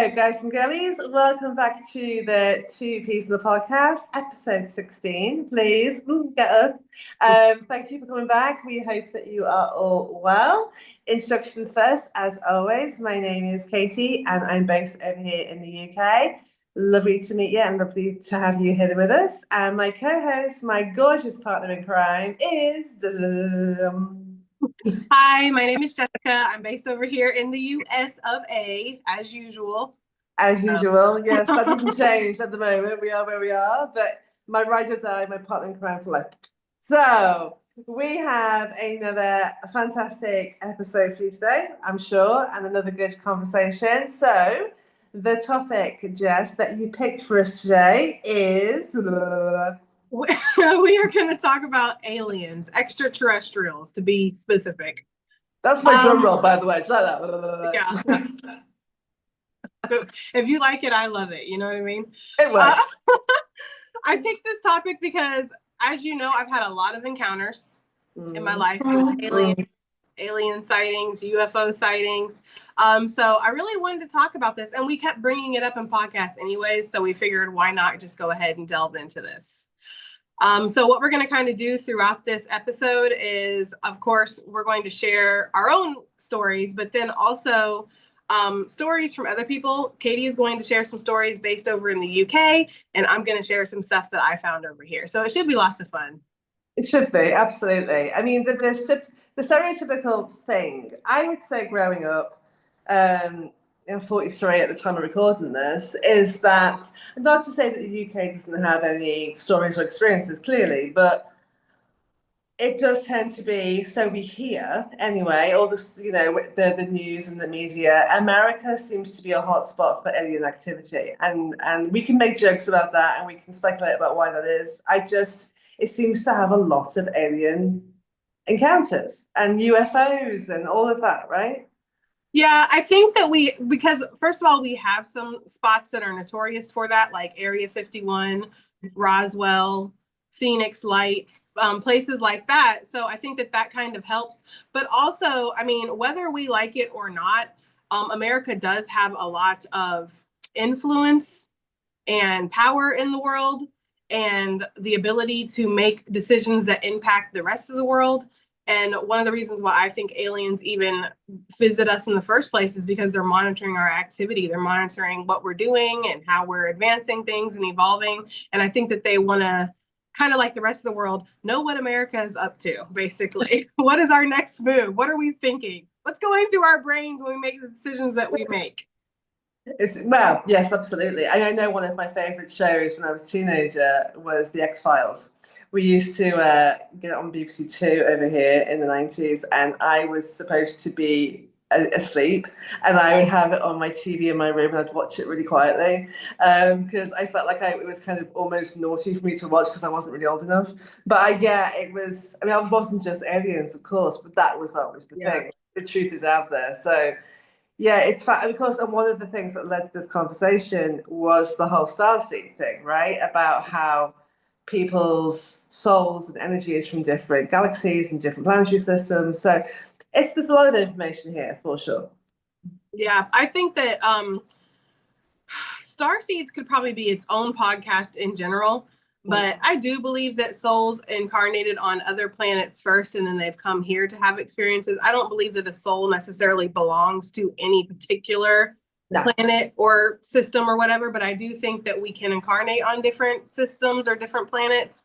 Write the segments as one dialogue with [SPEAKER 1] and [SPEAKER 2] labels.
[SPEAKER 1] Hello, guys and girlies. Welcome back to the Two Peas in the Podcast, episode 16. Please get us. Thank you for coming back. We hope that you are all well. Introductions first, as always. My name is Katie, and I'm based over here in the UK. Lovely to meet you and lovely to have you here with us. And my co-host, my gorgeous partner in crime, is...
[SPEAKER 2] Hi, my name is Jessica. I'm based over here in the US of A, as usual.
[SPEAKER 1] As usual, yes, that doesn't change at the moment. We are where we are, but my ride or die, my partner in crime for life. So we have another fantastic episode for you today, I'm sure, and another good conversation. So the topic, Jess, that you picked for us today is...
[SPEAKER 2] We are going to talk about aliens, extraterrestrials, to be specific.
[SPEAKER 1] That's my drum roll, by the way. Just like that.
[SPEAKER 2] Yeah. If you like it, I love it. You know what I mean?
[SPEAKER 1] It was.
[SPEAKER 2] I picked this topic because, as you know, I've had a lot of encounters in my life with alien sightings, UFO sightings. So I really wanted to talk about this, and we kept bringing it up in podcasts anyways. So we figured, why not just go ahead and delve into this? So what we're going to kind of do throughout this episode is, of course, we're going to share our own stories, but then also stories from other people. Katie is going to share some stories based over in the UK, and I'm going to share some stuff that I found over here. So it should be lots of fun.
[SPEAKER 1] It should be, absolutely. I mean, the stereotypical thing, I would say growing up, in 43 at the time of recording this, is that, not to say that the UK doesn't have any stories or experiences, clearly, but it does tend to be, so we hear anyway, all this, you know, the news and the media. America seems to be a hotspot for alien activity, and we can make jokes about that and we can speculate about why that is. It seems to have a lot of alien encounters and UFOs and all of that, right?
[SPEAKER 2] Yeah, I think that because first of all, we have some spots that are notorious for that, like Area 51, Roswell, Phoenix Lights, places like that. So I think that kind of helps. But also, I mean, whether we like it or not, America does have a lot of influence and power in the world and the ability to make decisions that impact the rest of the world. And one of the reasons why I think aliens even visit us in the first place is because they're monitoring our activity. They're monitoring what we're doing and how we're advancing things and evolving. And I think that they want to, kind of like the rest of the world, know what America is up to, basically. What is our next move? What are we thinking? What's going through our brains when we make the decisions that we make?
[SPEAKER 1] Well, yes, absolutely. I know one of my favorite shows when I was a teenager was The X-Files. We used to get it on BBC Two over here in the 90s, and I was supposed to be asleep, and I would have it on my TV in my room, and I'd watch it really quietly because I felt like it was kind of almost naughty for me to watch because I wasn't really old enough. But it was, I mean, it wasn't just aliens, of course, but that was always the thing. The truth is out there. So yeah, it's fact, of course, and one of the things that led to this conversation was the whole starseed thing, right? About how people's souls and energy is from different galaxies and different planetary systems. So there's a lot of information here for sure.
[SPEAKER 2] Yeah, I think that starseeds could probably be its own podcast in general. But I do believe that souls incarnated on other planets first, and then they've come here to have experiences. I don't believe that a soul necessarily belongs to any particular planet or system or whatever, but I do think that we can incarnate on different systems or different planets.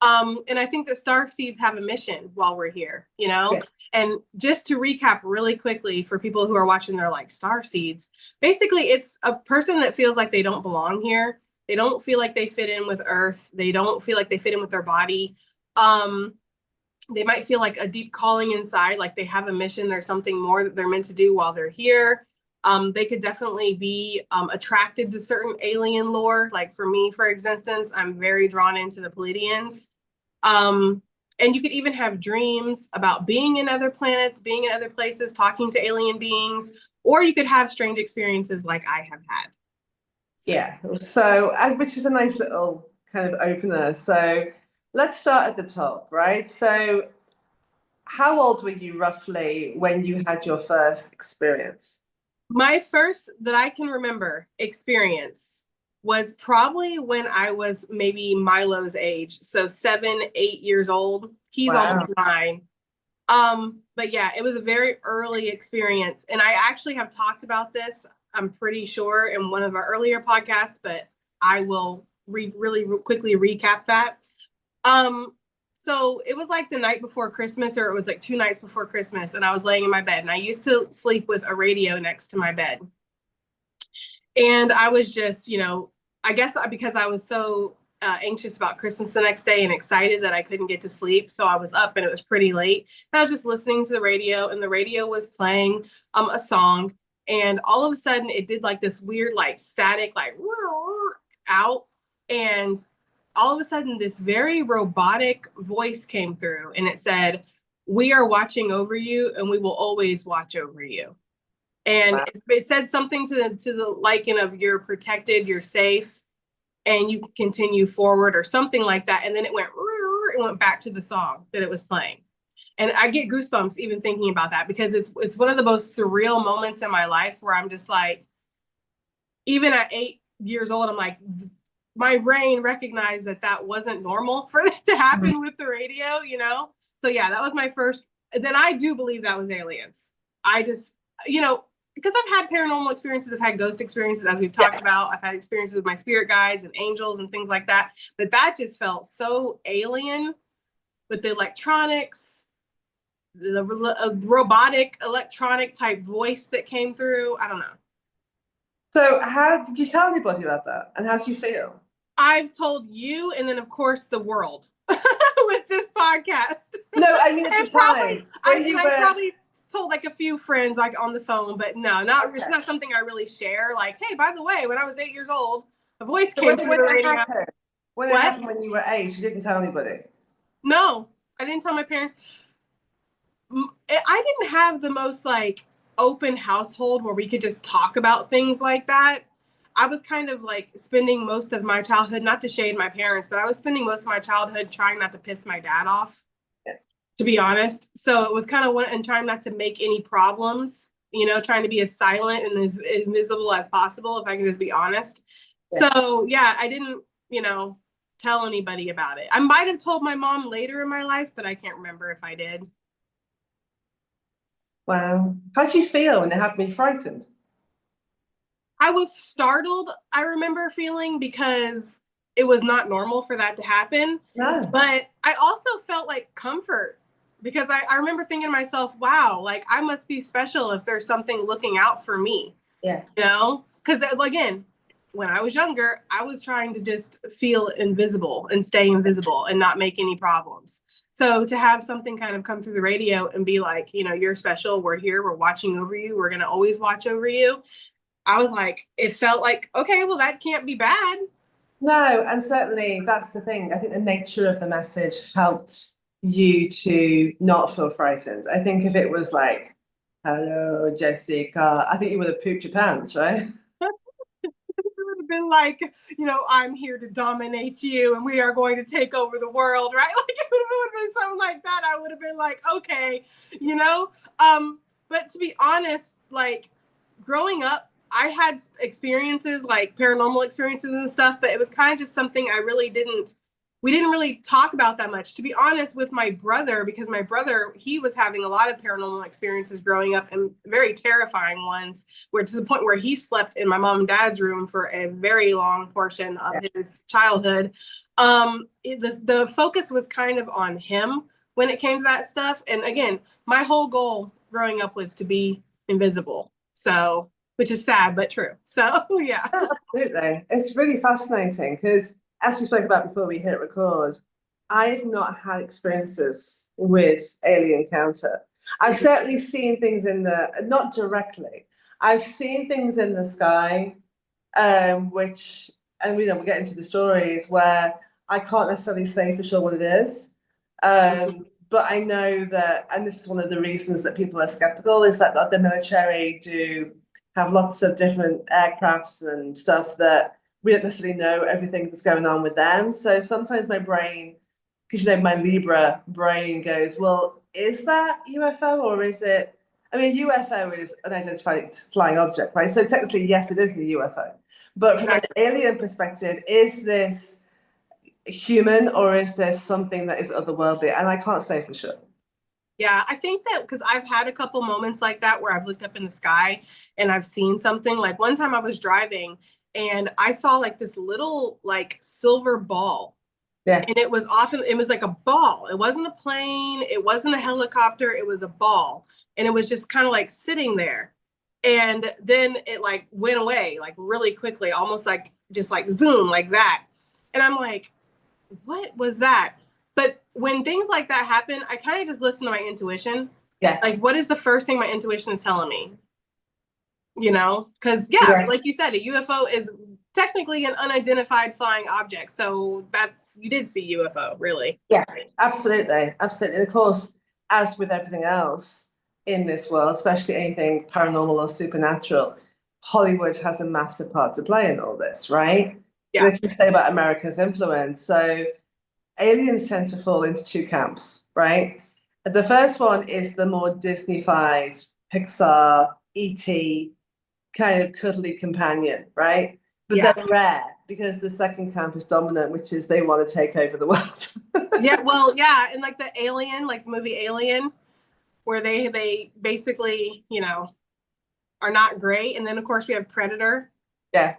[SPEAKER 2] And I think that starseeds have a mission while we're here, you know? Yeah. And just to recap really quickly for people who are watching, they're like, starseeds. Basically, it's a person that feels like they don't belong here. They don't feel like they fit in with Earth. They don't feel like they fit in with their body. They might feel like a deep calling inside, like they have a mission. There's something more that they're meant to do while they're here. They could definitely be attracted to certain alien lore. Like for me, for instance, I'm very drawn into the Pleiadians. And you could even have dreams about being in other planets, being in other places, talking to alien beings, or you could have strange experiences like I have had.
[SPEAKER 1] Yeah, so which is a nice little kind of opener. So let's start at the top, right? So how old were you roughly when you had your first experience?
[SPEAKER 2] My first that I can remember experience was probably when I was maybe Milo's age, so 7, 8 years old. He's
[SPEAKER 1] Wow.
[SPEAKER 2] almost 9. But yeah, it was a very early experience, and I actually have talked about this, I'm pretty sure, in one of our earlier podcasts, but I will really quickly recap that. Um, so it was like the night before Christmas, or it was like 2 nights before Christmas, and I was laying in my bed, and I used to sleep with a radio next to my bed. And I was just, I guess because I was so anxious about Christmas the next day and excited that I couldn't get to sleep. So I was up and it was pretty late. And I was just listening to the radio, and the radio was playing a song. And all of a sudden it did like this weird, like static, like out. And all of a sudden this very robotic voice came through, and it said, "We are watching over you and we will always watch over you." And
[SPEAKER 1] Wow.
[SPEAKER 2] it said something to the liking of, "You're protected, you're safe, and you can continue forward," or something like that. And then it went back to the song that it was playing. And I get goosebumps even thinking about that, because it's one of the most surreal moments in my life, where I'm just like, even at 8 years old, I'm like, my brain recognized that that wasn't normal for it to happen with the radio. So yeah, that was my first. Then I do believe that was aliens. I just, because I've had paranormal experiences, I've had ghost experiences, as we've talked about. I've had experiences with my spirit guides and angels and things like that. But that just felt so alien, with the electronics, the robotic electronic type voice that came through. I don't know.
[SPEAKER 1] So how did you tell anybody about that? And how did you feel?
[SPEAKER 2] I've told you, and then of course the world with this podcast.
[SPEAKER 1] No, I mean at the
[SPEAKER 2] And probably
[SPEAKER 1] time. When you
[SPEAKER 2] I
[SPEAKER 1] were
[SPEAKER 2] probably told like a few friends like on the phone, but no, not
[SPEAKER 1] okay.
[SPEAKER 2] it's not something I really share. Like, hey, by the way, when I was 8 years old, a voice
[SPEAKER 1] So
[SPEAKER 2] came through the radio.
[SPEAKER 1] when it
[SPEAKER 2] What?
[SPEAKER 1] happened when you were 8, you didn't tell anybody.
[SPEAKER 2] No, I didn't tell my parents. I didn't have the most like open household where we could just talk about things like that. I was kind of like spending most of my childhood, not to shade my parents, but I was spending most of my childhood trying not to piss my dad off,
[SPEAKER 1] Yeah.
[SPEAKER 2] to be honest. So it was kind of and trying not to make any problems, trying to be as silent and as invisible as possible, if I can just be honest.
[SPEAKER 1] Yeah.
[SPEAKER 2] So yeah, I didn't, tell anybody about it. I might have told my mom later in my life, but I can't remember if I did.
[SPEAKER 1] Wow. How did you feel when it happened? Were you frightened?
[SPEAKER 2] I was startled, I remember feeling, because it was not normal for that to happen.
[SPEAKER 1] No.
[SPEAKER 2] But I also felt like comfort, because I remember thinking to myself, wow, like I must be special if there's something looking out for me,
[SPEAKER 1] Yeah.
[SPEAKER 2] Because again, when I was younger, I was trying to just feel invisible and stay invisible and not make any problems. So to have something kind of come through the radio and be like, you're special, we're here, we're watching over you, we're going to always watch over you. I was like, it felt like, okay, well, that can't be bad.
[SPEAKER 1] No, and certainly that's the thing. I think the nature of the message helped you to not feel frightened. I think if it was like, "Hello, Jessica," I think you would have pooped your pants, right?
[SPEAKER 2] It would have been like, I'm here to dominate you and we are going to take over the world, right? Like it would have been something like that. I would have been like, okay, you know? But to be honest, like growing up, I had experiences like paranormal experiences and stuff, but it was kind of just something we didn't really talk about that much, to be honest, with my brother, because my brother, he was having a lot of paranormal experiences growing up, and very terrifying ones, where to the point where he slept in my mom and dad's room for a very long portion of his childhood. The focus was kind of on him when it came to that stuff. And again, my whole goal growing up was to be invisible. So, which is sad, but true. So yeah.
[SPEAKER 1] Absolutely. It's really fascinating because, as we spoke about before we hit record, I've not had experiences with alien encounter. I've certainly seen things not directly, I've seen things in the sky, which, and we'll get into the stories where I can't necessarily say for sure what it is. But I know that, and this is one of the reasons that people are skeptical, is that the military do have lots of different aircrafts and stuff that we don't necessarily know everything that's going on with them. So sometimes my brain, because my Libra brain goes, well, is that UFO or is it I mean, UFO is unidentified flying object, right? So technically, yes, it is the UFO. But from an
[SPEAKER 2] Exactly.
[SPEAKER 1] alien perspective, is this human or is this something that is otherworldly? And I can't say for sure.
[SPEAKER 2] Yeah, I think that because I've had a couple moments like that where I've looked up in the sky and I've seen something. Like one time I was driving and I saw like this little like silver ball.
[SPEAKER 1] Yeah.
[SPEAKER 2] And it was often, it was like a ball. It wasn't a plane, it wasn't a helicopter, it was a ball. And it was just kind of like sitting there. And then it like went away like really quickly, almost like just like zoom like that. And I'm like, what was that? But when things like that happen, I kind of just listen to my intuition.
[SPEAKER 1] Yeah.
[SPEAKER 2] Like, what is the first thing my intuition is telling me? You know, because yeah,
[SPEAKER 1] Yeah.
[SPEAKER 2] like you said, a UFO is technically an unidentified flying object. So that's, you did see UFO, really.
[SPEAKER 1] Yeah, absolutely. Absolutely. And of course, as with everything else in this world, especially anything paranormal or supernatural, Hollywood has a massive part to play in all this, right?
[SPEAKER 2] Yeah.
[SPEAKER 1] Like you say about America's influence. So aliens tend to fall into two camps, right? The first one is the more Disney-fied, Pixar, E.T. kind of cuddly companion, right? But
[SPEAKER 2] Yeah.
[SPEAKER 1] they're rare because the second camp is dominant, which is they want to take over the world.
[SPEAKER 2] Yeah, well, yeah, and like the Alien, like the movie Alien, where they basically, you know, are not great. And then of course we have Predator.
[SPEAKER 1] Yeah.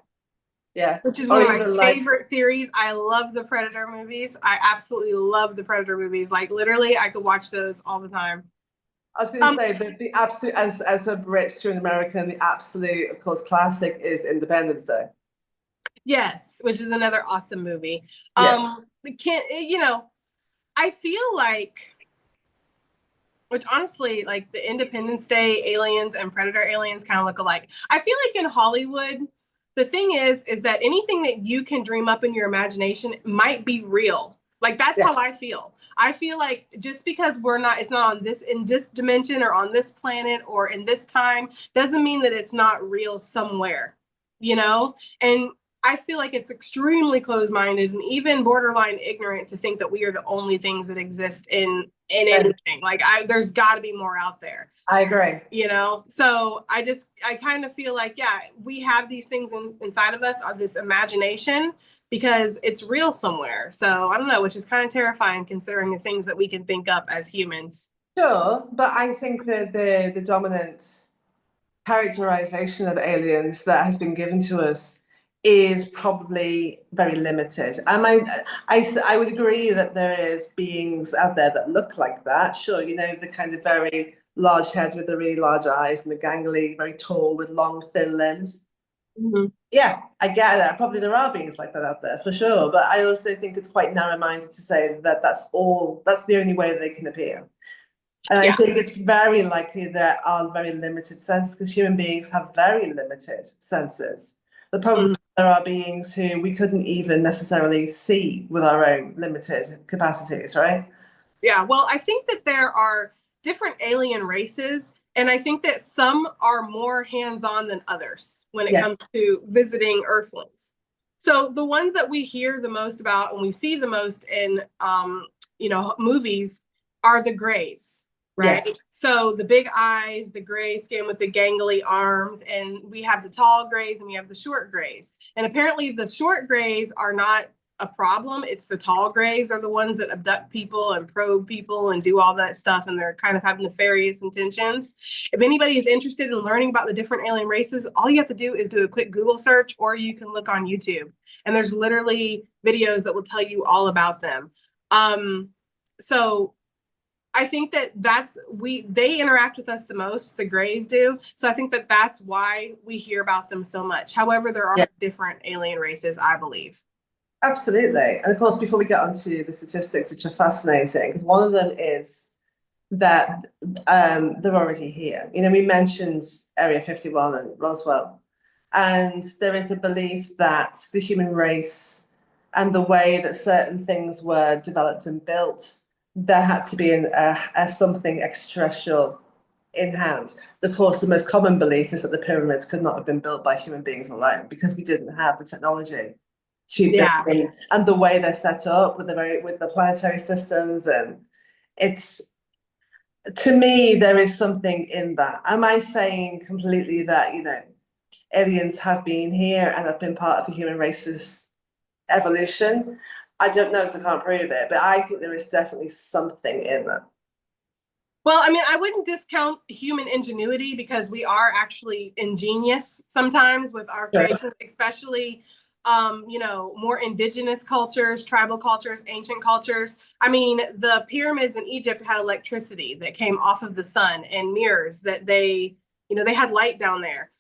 [SPEAKER 1] Yeah.
[SPEAKER 2] Which is
[SPEAKER 1] Or
[SPEAKER 2] one of my
[SPEAKER 1] even like,
[SPEAKER 2] favorite series. I love the Predator movies. I absolutely love the Predator movies. Like literally, I could watch those all the time.
[SPEAKER 1] I was going to say that the absolute, as a Brit to an American, the absolute, of course, classic is Independence Day.
[SPEAKER 2] Yes, which is another awesome movie.
[SPEAKER 1] Yes.
[SPEAKER 2] You know, I feel like, which honestly, like the Independence Day aliens and Predator aliens kind of look alike. I feel like in Hollywood, the thing is that anything that you can dream up in your imagination might be real. Like that's how I feel. I feel like just because we're not, it's not on this, in this dimension or on this planet or in this time, doesn't mean that it's not real somewhere, you know? And I feel like it's extremely closed-minded and even borderline ignorant to think that we are the only things that exist in anything. Like there's got to be more out there.
[SPEAKER 1] I agree.
[SPEAKER 2] You know, so I kind of feel like, yeah, we have these things inside of us, this imagination, because it's real somewhere. So I don't know, which is kind of terrifying considering the things that we can think up as humans.
[SPEAKER 1] Sure, but I think that the dominant characterization of aliens that has been given to us is probably very limited. I would agree that there is beings out there that look like that. Sure, you know, the kind of very large head with the really large eyes and the gangly, very tall with long, thin limbs.
[SPEAKER 2] Mm-hmm.
[SPEAKER 1] Yeah, I get that. Probably there are beings like that out there for sure. But I also think it's quite narrow-minded to say that that's the only way they can appear. And I think it's very likely there are very limited senses because human beings have very limited senses. The problem there are beings who we couldn't even necessarily see with our own limited capacities, right?
[SPEAKER 2] Yeah, well, I think that there are different alien races, and I think that some are more hands-on than others when it comes to visiting Earthlings. So the ones that we hear the most about and we see the most in, you know, movies are the Greys, right?
[SPEAKER 1] Yes.
[SPEAKER 2] So the big eyes, the gray skin with the gangly arms, and we have the tall Greys and we have the short Greys. And apparently the short Greys are not a problem. It's the tall Greys are the ones that abduct people and probe people and do all that stuff, and they're kind of have nefarious intentions. If anybody is interested in learning about the different alien races, all you have to do is do a quick Google search, or you can look on YouTube, and there's literally videos that will tell you all about them. So I think that they interact with us the most, the Greys do. So I think that that's why we hear about them so much. However, there are different alien races, I believe.
[SPEAKER 1] Absolutely. And of course, before we get onto the statistics, which are fascinating, because one of them is that they're already here. You know, we mentioned Area 51 and Roswell, and there is a belief that the human race and the way that certain things were developed and built, there had to be something extraterrestrial in hand. Of course, the most common belief is that the pyramids could not have been built by human beings alone because we didn't have the technology to build them, and the way they're set up with the planetary systems, and To me, there is something in that. Am I saying completely that, aliens have been here and have been part of the human race's evolution? I don't know because I can't prove it, but I think there is definitely something in that.
[SPEAKER 2] Well, I mean, I wouldn't discount human ingenuity because we are actually ingenious sometimes with our creations, especially more indigenous cultures, tribal cultures, ancient cultures. I mean, the pyramids in Egypt had electricity that came off of the sun and mirrors that they had light down there.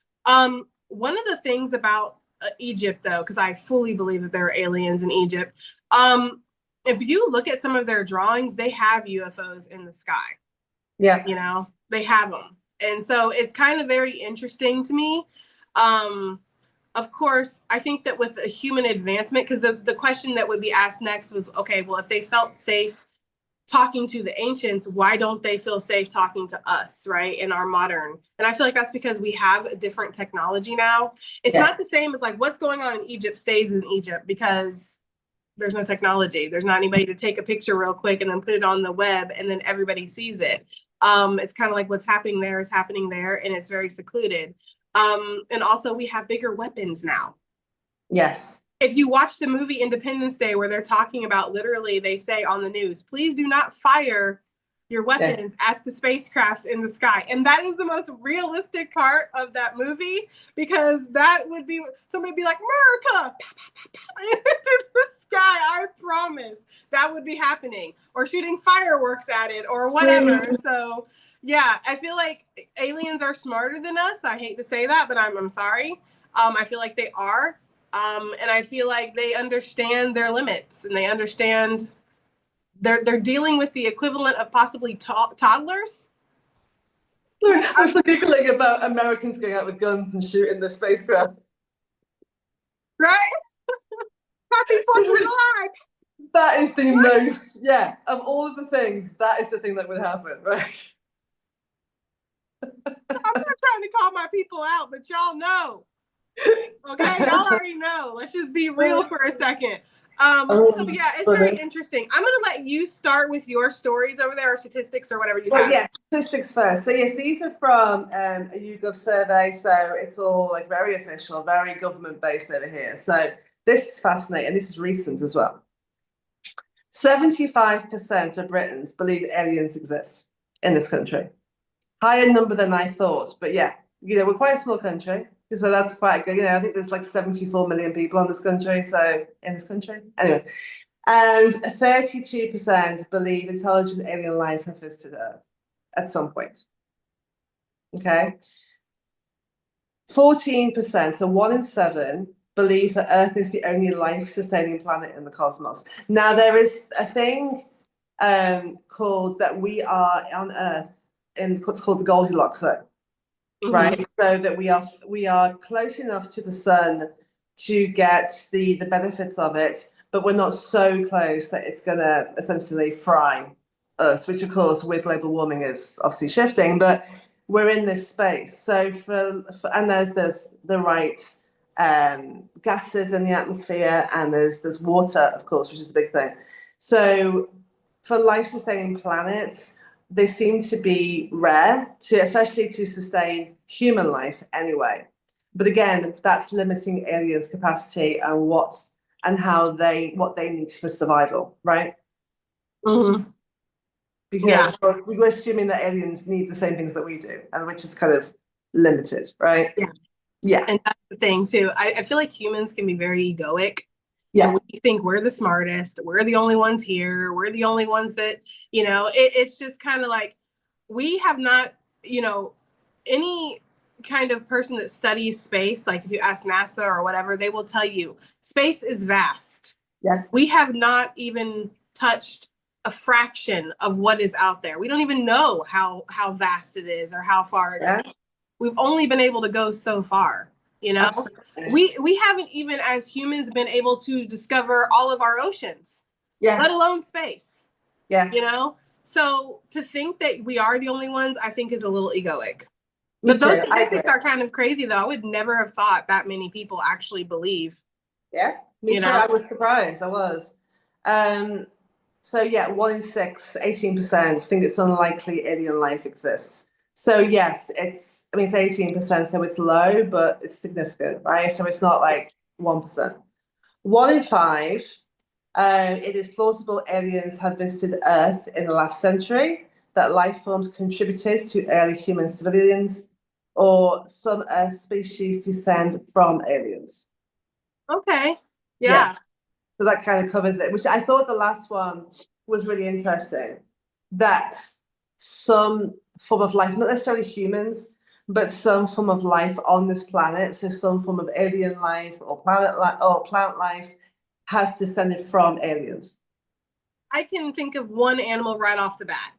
[SPEAKER 2] One of the things about Egypt, though, because I fully believe that there are aliens in Egypt, if you look at some of their drawings, they have UFOs in the sky.
[SPEAKER 1] Yeah.
[SPEAKER 2] They have them. And so it's kind of very interesting to me. Of course, I think that with a human advancement, because the question that would be asked next was, okay, well, if they felt safe talking to the ancients, why don't they feel safe talking to us, right, in our modern? And I feel like that's because we have a different technology now. It's not the same as like what's going on in Egypt stays in Egypt because there's no technology. There's not anybody to take a picture real quick and then put it on the web and then everybody sees it. It's kind of like what's happening there is happening there, and it's very secluded. And also we have bigger weapons now.
[SPEAKER 1] Yes.
[SPEAKER 2] If you watch the movie Independence Day, where they're talking about, literally, they say on the news, please do not fire your weapons at the spacecrafts in the sky. And that is the most realistic part of that movie, because that would be, somebody be like, America, into the sky, I promise that would be happening, or shooting fireworks at it or whatever. So yeah, I feel like aliens are smarter than us. I hate to say that, but I'm sorry. I feel like they are. And I feel like they understand their limits, and they understand they're dealing with the equivalent of possibly toddlers.
[SPEAKER 1] I was giggling about Americans going out with guns and shooting the spacecraft.
[SPEAKER 2] Right? Happy 4th of July.
[SPEAKER 1] That is the most, of all of the things, that is the thing that would happen, right?
[SPEAKER 2] I'm not trying to call my people out, but y'all know. Okay, y'all already know. Let's just be real for a second. So yeah, it's very interesting. I'm gonna let you start with your stories over there, or statistics, or whatever you have.
[SPEAKER 1] Yeah, statistics first. So yes, these are from a YouGov survey, so it's all like very official, very government based over here. So this is fascinating. This is recent as well. 75% of Britons believe aliens exist in this country. Higher number than I thought, but yeah, we're quite a small country. So that's quite good. I think there's like 74 million people in this country. Anyway, and 32% believe intelligent alien life has visited Earth at some point. Okay. 14%, so 1 in 7, believe that Earth is the only life-sustaining planet in the cosmos. Now, there is a thing called that we are on Earth in what's called the Goldilocks zone. Right, so that we are close enough to the sun to get the benefits of it, but we're not so close that it's going to essentially fry us, which of course with global warming is obviously shifting, but we're in this space. So and there's the right gases in the atmosphere, and there's water, of course, which is a big thing. So for life-sustaining planets, they seem to be rare, especially to sustain human life anyway. But again, that's limiting aliens' capacity and what they need for survival, right? Because of course we're assuming that aliens need the same things that we do, and which is kind of limited, right? Yeah.
[SPEAKER 2] And that's the thing too. I feel like humans can be very egoic.
[SPEAKER 1] Yeah.
[SPEAKER 2] And we think we're the smartest. We're the only ones here. We're the only ones that, it's just kind of like we have not, any kind of person that studies space, like if you ask NASA or whatever, they will tell you space is vast.
[SPEAKER 1] Yeah.
[SPEAKER 2] We have not even touched a fraction of what is out there. We don't even know how vast it is or how far it is. We've only been able to go so far. We haven't even as humans been able to discover all of our oceans, let alone space. So to think that we are the only ones, I think is a little egoic. But those statistics are kind of crazy, though. I would never have thought that many people actually believe.
[SPEAKER 1] Me too. I was surprised. I was. So yeah, 1 in 6, 18% think it's unlikely alien life exists. So yes, it's 18%, so it's low, but it's significant, right? So it's not like 1%. 1 in 5, it is plausible aliens have visited Earth in the last century, that life forms contributed to early human civilians, or some Earth species descend from aliens.
[SPEAKER 2] Okay.
[SPEAKER 1] Yeah.
[SPEAKER 2] Yeah.
[SPEAKER 1] So that kind of covers it, which I thought the last one was really interesting. That some form of life, not necessarily humans, but some form of life on this planet, so some form of alien life or plant life has descended from aliens.
[SPEAKER 2] I can think of one animal right off the bat.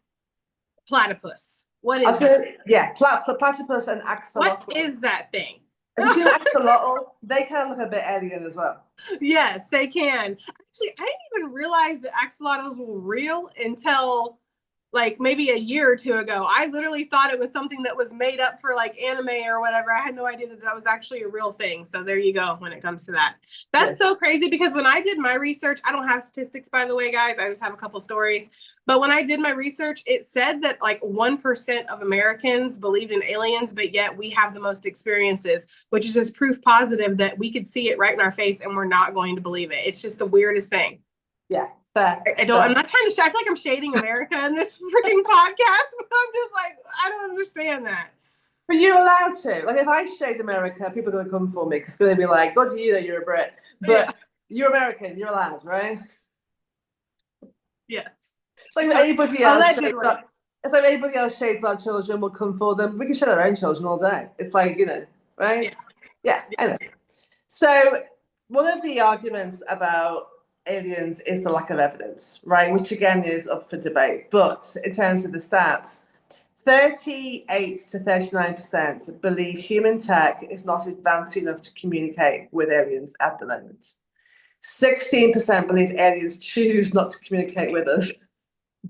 [SPEAKER 2] Platypus. What
[SPEAKER 1] I
[SPEAKER 2] is
[SPEAKER 1] was
[SPEAKER 2] that?
[SPEAKER 1] gonna, yeah, platypus and
[SPEAKER 2] What
[SPEAKER 1] axolotl.
[SPEAKER 2] is that thing?
[SPEAKER 1] Have you seen axolotl? They kind of look a bit alien as well.
[SPEAKER 2] Yes, they can. Actually, I didn't even realize that axolotls were real until like maybe a year or two ago. I literally thought it was something that was made up for like anime or whatever. I had no idea that that was actually a real thing. So there you go when it comes to that. That's
[SPEAKER 1] Yes.
[SPEAKER 2] so crazy because when I did my research, I don't have statistics, by the way, guys. I just have a couple stories. But when I did my research, it said that like 1% of Americans believed in aliens, but yet we have the most experiences, which is just proof positive that we could see it right in our face and we're not going to believe it. It's just the weirdest thing.
[SPEAKER 1] Yeah, fair.
[SPEAKER 2] I'm not trying to, I feel like I'm shading America in this freaking podcast, but I'm just like, I don't understand that.
[SPEAKER 1] But you're allowed to. Like, if I shade America, people are going to come for me because they're going to be like, "God, to you that you're a Brit," but
[SPEAKER 2] Yeah.
[SPEAKER 1] you're American. You're allowed, right?
[SPEAKER 2] Yes.
[SPEAKER 1] It's like anybody else.
[SPEAKER 2] Allegedly.
[SPEAKER 1] It's like anybody else shades our children. We'll come for them. We can shade our own children all day. It's like, right? Yeah, I know. So one of the arguments about aliens is the lack of evidence, right? Which again is up for debate. But in terms of the stats, 38 to 39% believe human tech is not advanced enough to communicate with aliens at the moment. 16% believe aliens choose not to communicate with us.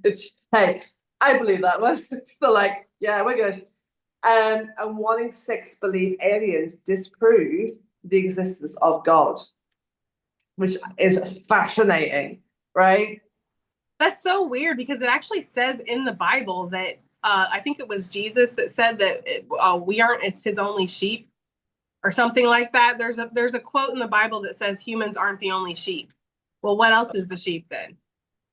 [SPEAKER 1] Which, hey, I believe that one. They're like, yeah, we're good. And 1 in 6 believe aliens disprove the existence of God, which is fascinating, right?
[SPEAKER 2] That's so weird because it actually says in the Bible that I think it was Jesus that said that we aren't it's his only sheep or something like that. There's a quote in the Bible that says humans aren't the only sheep. Well, what else is the sheep then?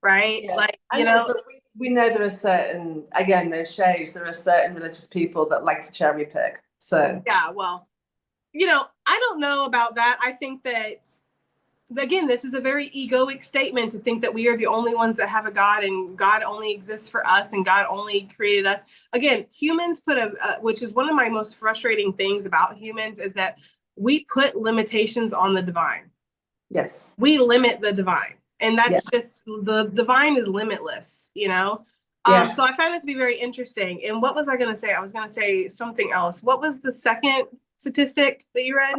[SPEAKER 2] Right?
[SPEAKER 1] Yeah.
[SPEAKER 2] Like,
[SPEAKER 1] I know, but we know there are certain, again, there's shades, there are certain religious people that like to cherry pick. So
[SPEAKER 2] yeah, well, I don't know about that. I think that again, this is a very egoic statement to think that we are the only ones that have a God and God only exists for us and God only created us. Again, humans put which is one of my most frustrating things about humans is that we put limitations on the divine.
[SPEAKER 1] yes,
[SPEAKER 2] we limit the divine, and that's
[SPEAKER 1] yeah.
[SPEAKER 2] just the divine is limitless.
[SPEAKER 1] Yes.
[SPEAKER 2] So I find that to be very interesting. And what was I going to say? I was going to say something else. What was the second statistic that you read?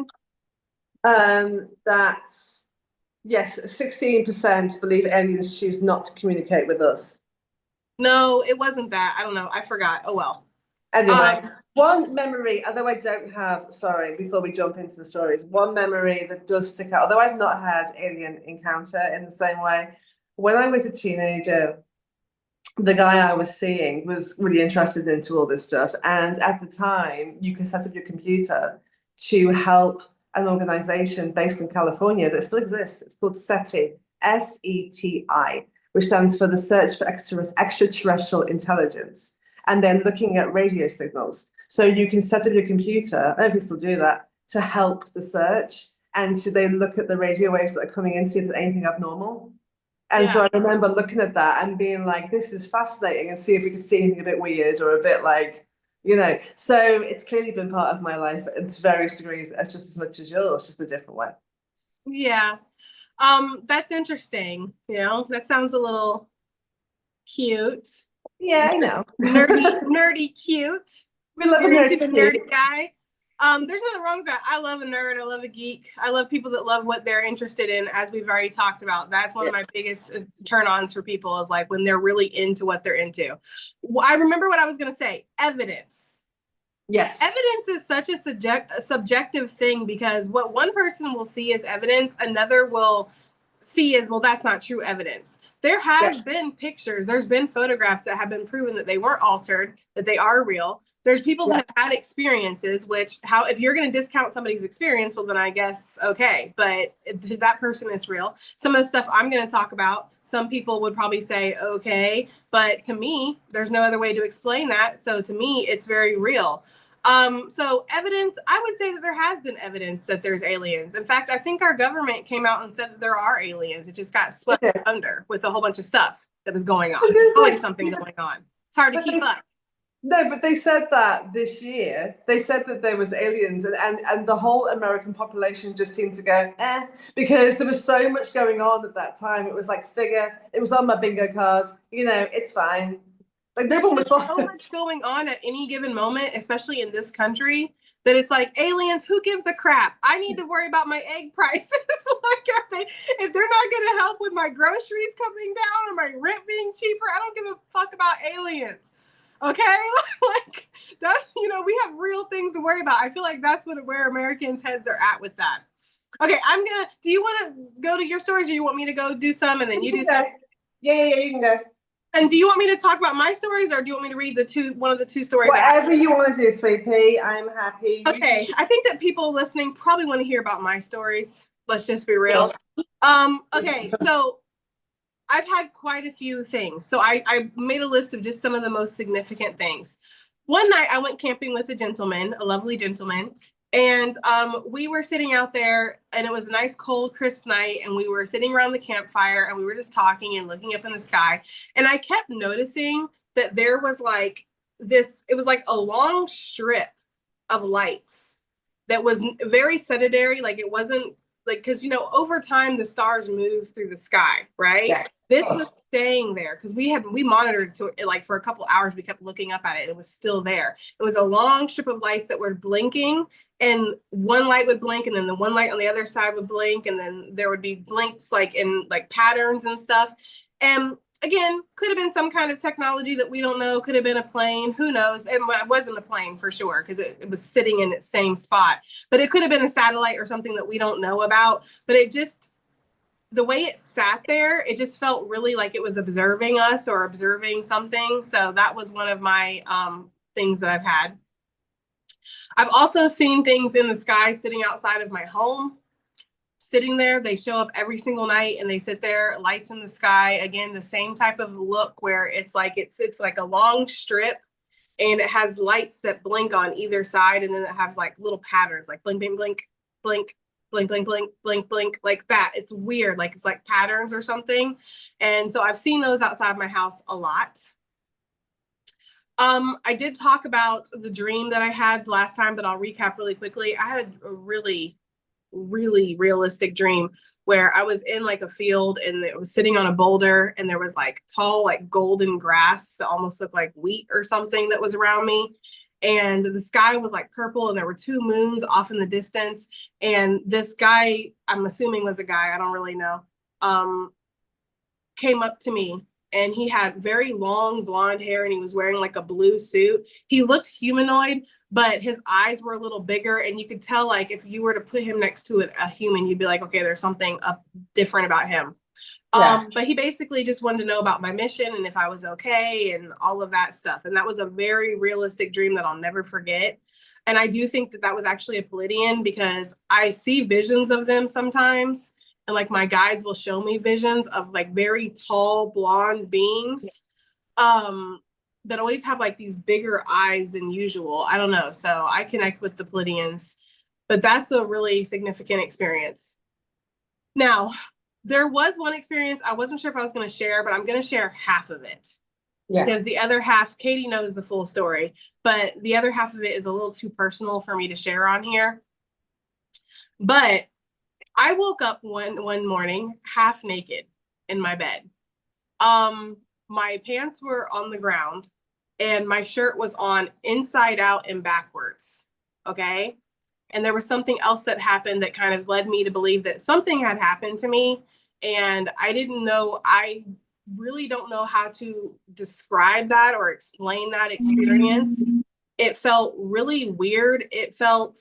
[SPEAKER 1] That's yes, 16% believe aliens choose not to communicate with us.
[SPEAKER 2] No, it wasn't that. I don't know. I forgot. Oh well.
[SPEAKER 1] Anyway, one memory, although I don't have, sorry, before we jump into the stories, one memory that does stick out, although I've not had alien encounter in the same way. When I was a teenager, the guy I was seeing was really interested into all this stuff. And at the time, you could set up your computer to help an organization based in California that still exists. It's called SETI, SETI, which stands for the Search for Extraterrestrial Intelligence. And then looking at radio signals. So you can set up your computer, I don't know if you still do that, to help the search. And to then look at the radio waves that are coming in, see if there's anything abnormal. And so I remember looking at that and being like, this is fascinating, and see if we could see anything a bit weird or a bit like, So it's clearly been part of my life to various degrees, just as much as yours, just a different way.
[SPEAKER 2] Yeah. That's interesting. That sounds a little cute.
[SPEAKER 1] Yeah, I know.
[SPEAKER 2] Nerdy cute.
[SPEAKER 1] We love a
[SPEAKER 2] nerdy guy. There's nothing wrong with that. I love a nerd. I love a geek. I love people that love what they're interested in, as we've already talked about. That's one of my biggest turn-ons for people is like when they're really into what they're into. I remember what I was going to say. Evidence.
[SPEAKER 1] Yes.
[SPEAKER 2] Evidence is such a subjective thing because what one person will see as evidence, another will see as, well, that's not true evidence. There has been pictures, there's been photographs that have been proven that they weren't altered, that they are real. There's people that have had experiences, which if you're going to discount somebody's experience, well, then I guess, okay. But if that person, it's real. Some of the stuff I'm going to talk about, some people would probably say, okay. But to me, there's no other way to explain that. So to me, it's very real. So evidence, I would say that there has been evidence that there's aliens. In fact, I think our government came out and said that there are aliens. It just got swept under with a whole bunch of stuff that was going on. There's always something going on. It's hard to keep up.
[SPEAKER 1] No, but they said that this year. They said that there was aliens, and the whole American population just seemed to go, because there was so much going on at that time. It was like it was on my bingo card. It's fine. Like, there's so
[SPEAKER 2] much going on at any given moment, especially in this country, that it's like, aliens, who gives a crap? I need to worry about my egg prices. Like, if they're not going to help with my groceries coming down or my rent being cheaper, I don't give a fuck about aliens. Okay, like that's, we have real things to worry about. I feel like that's where Americans' heads are at with that. Okay, do you want to go to your stories, or you want me to go do some and then you do some?
[SPEAKER 1] Yeah, you can go.
[SPEAKER 2] And do you want me to talk about my stories, or do you want me to read one of the two stories?
[SPEAKER 1] Whatever you want to do, Sweet Pea, I'm happy.
[SPEAKER 2] Okay, I think that people listening probably want to hear about my stories. Let's just be real. Okay, so I've had quite a few things. So I made a list of just some of the most significant things. One night I went camping with a lovely gentleman, and we were sitting out there, and it was a nice, cold, crisp night, and we were sitting around the campfire, and we were just talking and looking up in the sky. And I kept noticing that there was like it was like a long strip of lights that was very sedentary. Like, it wasn't like, because, over time the stars move through the sky, right? Yeah. This was staying there because we monitored to it, like, for a couple hours. We kept looking up at it. It was still there. It was a long strip of lights that were blinking, and one light would blink, and then the one light on the other side would blink, and then there would be blinks like in like patterns and stuff. And again, could have been some kind of technology that we don't know. Could have been a plane. Who knows? It wasn't a plane for sure, because it was sitting in its same spot. But it could have been a satellite or something that we don't know about. But the way it sat there, it just felt really like it was observing us or observing something. So that was one of my things that I've had. I've also seen things in the sky sitting outside of my home. Sitting there, they show up every single night, and they sit there, lights in the sky. Again, the same type of look where it's like a long strip, and it has lights that blink on either side, and then it has like little patterns, like blink, blink, blink, blink, blink, blink, blink, blink, blink, like that. It's weird, like it's like patterns or something. And so I've seen those outside my house a lot. I did talk about the dream that I had last time, but I'll recap really quickly. I had a really, really realistic dream where I was in like a field, and it was sitting on a boulder, and there was like tall, like golden grass that almost looked like wheat or something that was around me. And the sky was like purple, and there were two moons off in the distance. And this guy, I'm assuming was a guy, I don't really know, came up to me, and he had very long blonde hair, and he was wearing like a blue suit. He looked humanoid, but his eyes were a little bigger, and you could tell, like, if you were to put him next to a human, you'd be like, okay, there's something different about him. Yeah. But he basically just wanted to know about my mission and if I was okay and all of that stuff. And that was a very realistic dream that I'll never forget. And I do think that was actually a Pleiadian, because I see visions of them sometimes. And like my guides will show me visions of like very tall blonde beings that always have like these bigger eyes than usual. I don't know. So I connect with the Pleiadians, but that's a really significant experience. Now, there was one experience I wasn't sure if I was going to share, but I'm going to share half of it. Yeah. Because the other half, Katie knows the full story, but the other half of it is a little too personal for me to share on here. But I woke up one morning half naked in my bed. My pants were on the ground, and my shirt was on inside out and backwards. Okay. And there was something else that happened that kind of led me to believe that something had happened to me. And I really don't know how to describe that or explain that experience. It felt really weird. It felt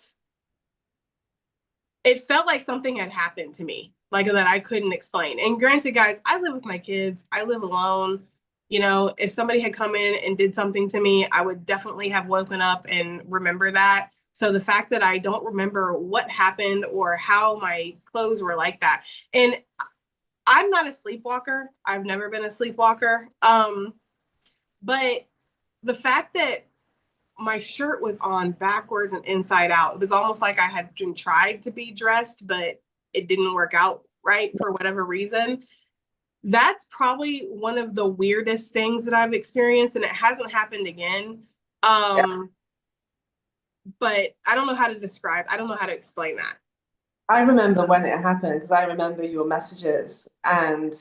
[SPEAKER 2] like something had happened to me. like that I couldn't explain. And granted, guys, I live with my kids. I live alone. You know, if somebody had come in and did something to me, I would definitely have woken up and remember that. So the fact that I don't remember what happened or how my clothes were like that. And I'm not a sleepwalker. I've never been a sleepwalker. But the fact that my shirt was on backwards and inside out, it was almost like I had been tried to be dressed, but it didn't work out right for whatever reason. That's probably one of the weirdest things that I've experienced, and it hasn't happened again.
[SPEAKER 1] Yeah.
[SPEAKER 2] But I don't know how to describe, I don't know how to explain that.
[SPEAKER 1] I remember when it happened because I remember your messages, and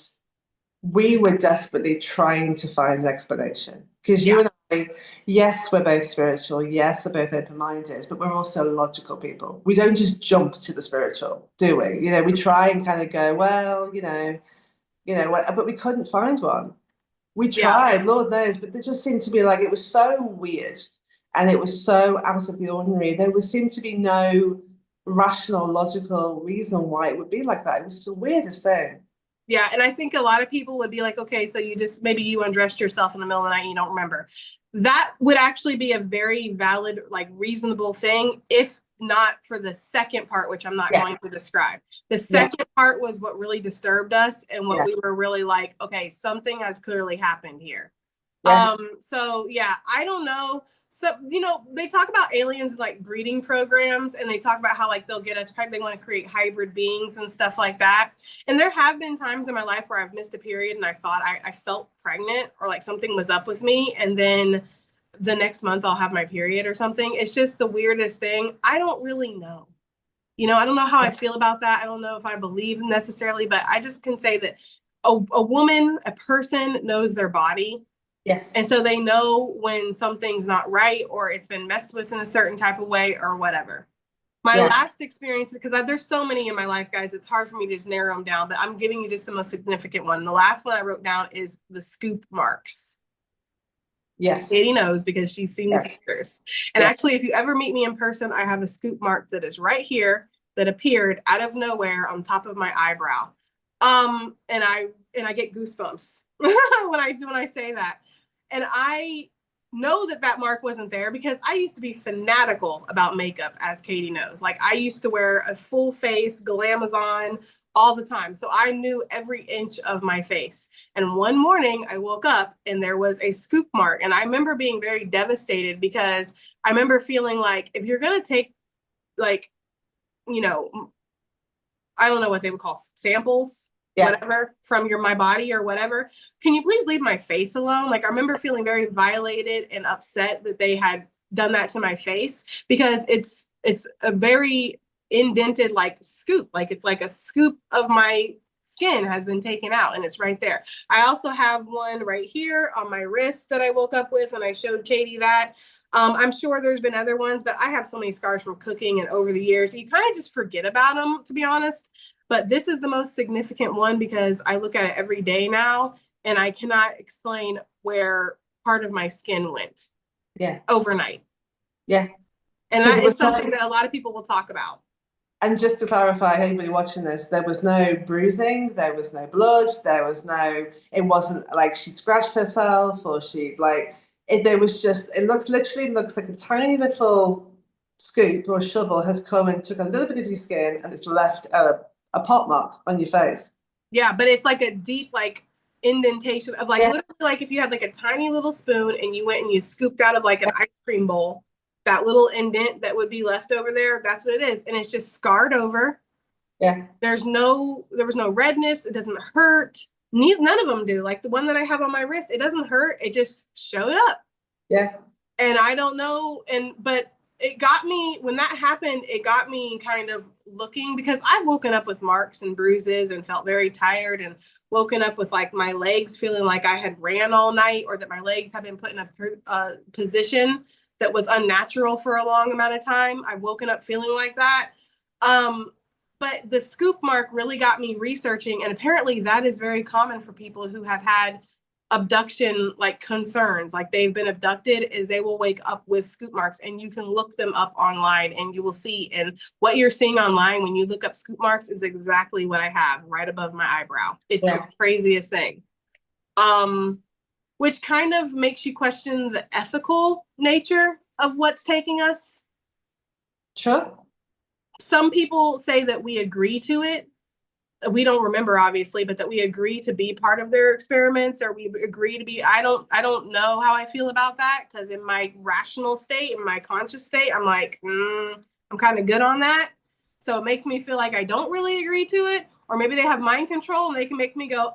[SPEAKER 1] we were desperately trying to find an explanation because you
[SPEAKER 2] Yeah.
[SPEAKER 1] and I, yes, we're both spiritual, yes, we're both open-minded, but we're also logical people. We don't just jump to the spiritual, do we? You know, we try and kind of go, well, but we couldn't find one. We
[SPEAKER 2] Yeah.
[SPEAKER 1] tried, Lord knows, but there just seemed to be like it was so weird and it was so out of the ordinary. There would seem to be no rational, logical reason why it would be like that. It was the weirdest thing.
[SPEAKER 2] Yeah, and I think a lot of people would be like, okay, so you just maybe you undressed yourself in the middle of the night and you don't remember. That would actually be a very valid, like reasonable thing, if not for the second part, which I'm not
[SPEAKER 1] Yeah,
[SPEAKER 2] going to describe. The
[SPEAKER 1] yeah,
[SPEAKER 2] second part was what really disturbed us and what
[SPEAKER 1] yeah,
[SPEAKER 2] we were really like, okay, something has clearly happened here.
[SPEAKER 1] yeah,
[SPEAKER 2] So yeah, I don't know. So, you know, they talk about aliens like breeding programs, and they talk about how like they'll get us pregnant, they want to create hybrid beings and stuff like that. And there have been times in my life where I've missed a period and I thought I felt pregnant or like something was up with me, and then the next month I'll have my period or something. It's just the weirdest thing. I don't really know. You know, I don't know how I feel about that. I don't know if I believe necessarily, but I just can say that a woman, a person knows their body,
[SPEAKER 1] yes,
[SPEAKER 2] and so they know when something's not right or it's been messed with in a certain type of way or whatever. My
[SPEAKER 1] yeah.
[SPEAKER 2] last experience, because there's so many in my life, guys, it's hard for me to just narrow them down, but I'm giving you just the most significant one. The last one I wrote down is the scoop marks.
[SPEAKER 1] Yes,
[SPEAKER 2] Katie knows because she's seen the
[SPEAKER 1] yes,
[SPEAKER 2] pictures. And
[SPEAKER 1] yes.
[SPEAKER 2] actually, if you ever meet me in person, I have a scoop mark that is right here that appeared out of nowhere on top of my eyebrow. And I get goosebumps when I say that. And I know that that mark wasn't there because I used to be fanatical about makeup, as Katie knows. Like I used to wear a full face glamazon all the time. So I knew every inch of my face. And one morning I woke up and there was a scoop mark. And I remember being very devastated because I remember feeling like if you're going to take, like, you know, I don't know what they would call samples,
[SPEAKER 1] Yeah,
[SPEAKER 2] whatever, from my body or whatever. Can you please leave my face alone? Like I remember feeling very violated and upset that they had done that to my face because it's a very indented like scoop. Like it's like a scoop of my skin has been taken out and it's right there. I also have one right here on my wrist that I woke up with and I showed Katie that. I'm sure there's been other ones, but I have so many scars from cooking and over the years, you kind of just forget about them, to be honest. But this is the most significant one because I look at it every day now and I cannot explain where part of my skin went
[SPEAKER 1] yeah,
[SPEAKER 2] overnight.
[SPEAKER 1] yeah.
[SPEAKER 2] And
[SPEAKER 1] Because it
[SPEAKER 2] that
[SPEAKER 1] was
[SPEAKER 2] is something
[SPEAKER 1] like,
[SPEAKER 2] that a lot of people will talk about.
[SPEAKER 1] and just to clarify, anybody watching this, there was no bruising, there was no blood, it wasn't like she scratched herself or she like there was just literally looks like a tiny little scoop or shovel has come and took a little bit of your skin and it's left a pot mark on your face.
[SPEAKER 2] Yeah, but it's like a deep, like indentation of like
[SPEAKER 1] Yeah,
[SPEAKER 2] literally like if you had like a tiny little spoon and you went and you scooped out of like an ice cream bowl, that little indent that would be left over there, that's what it is. And it's just scarred over.
[SPEAKER 1] yeah,
[SPEAKER 2] There was no redness. It doesn't hurt. None of them do. Like the one that I have on my wrist, it doesn't hurt. It just showed up.
[SPEAKER 1] yeah,
[SPEAKER 2] And I don't know. But it got me when that happened, it got me kind of looking because I've woken up with marks and bruises and felt very tired and woken up with like my legs feeling like I had ran all night or that my legs have been put in a position that was unnatural for a long amount of time. I've woken up feeling like that. Um, but the scoop mark really got me researching, and apparently that is very common for people who have had abduction like concerns, like they've been abducted, is they will wake up with scoop marks, and you can look them up online and you will see. And what you're seeing online when you look up scoop marks is exactly what I have right above my eyebrow. It's the craziest thing. Which kind of makes you question the ethical nature of what's taking us.
[SPEAKER 1] Sure.
[SPEAKER 2] Some people say that we agree to it. We don't remember, obviously, but that we agree to be part of their experiments, or we agree to be. I don't know how I feel about that, because in my rational state, in my conscious state, I'm like, I'm kind of good on that. So it makes me feel like I don't really agree to it. Or maybe they have mind control and they can make me go,